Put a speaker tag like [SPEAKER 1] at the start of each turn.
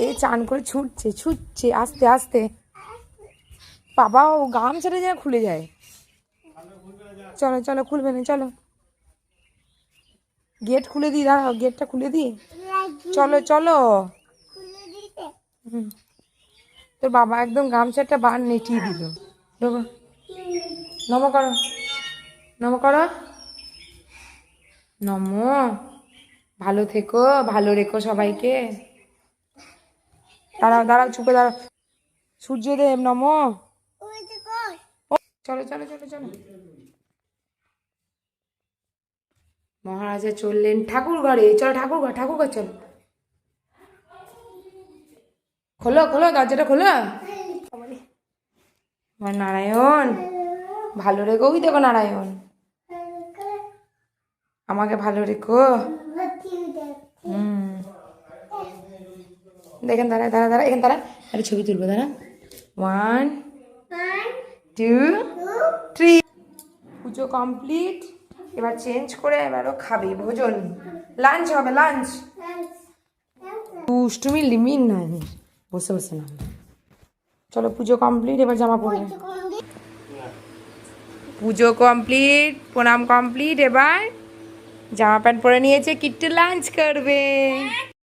[SPEAKER 1] এই চান করে ছুটছে ছুটছে আস্তে আস্তে। বাবা ও গামছাটা যেন খুলে যায়। চলো চলো, খুলবে না, চলো গেট খুলে দিই, দাঁড়াও গেটটা খুলে দিই। চলো চলো। হুম, তোর বাবা একদম গামছাটা বার নেটিয়ে দিল। দেখো, নম করো, নম করো, নম। ভালো থেকো, ভালো রেখো সবাইকে। দাঁড়াও দাঁড়াও, চুপে দাঁড়াও। সূর্যদেব নম। চলো চলো চলো চলো। মহারাজা চললেন ঠাকুর ঘরে। চলো ঠাকুর ঘর, ঠাকুর ঘর চলো। খোলো খোলো, দরজাটা খোলো। আমার নারায়ণ ভালো রেখো। ওই দেখো নারায়ণ, আমাকে ভালো রেখো। হুম, দেখেন, দাঁড়া দাঁড়া দাঁড়া, এখানে দাঁড়া, একটা ছবি তুলবো, দাঁড়া। 1 2 3। পুজো কমপ্লিট। এবার চেঞ্জ করে এবারও খাবে ভোজন, লাঞ্চ হবে, লাঞ্চ। দুষ্টুমি লিমিট নাই, বসে বসে না। চলো পুজো কমপ্লিট, এবার জামা পরবে। পুজো কমপ্লিট, প্রণাম কমপ্লিট, এবার জামা প্যান্ট পরে নিয়েছে, কিট্টু লাঞ্চ করবে।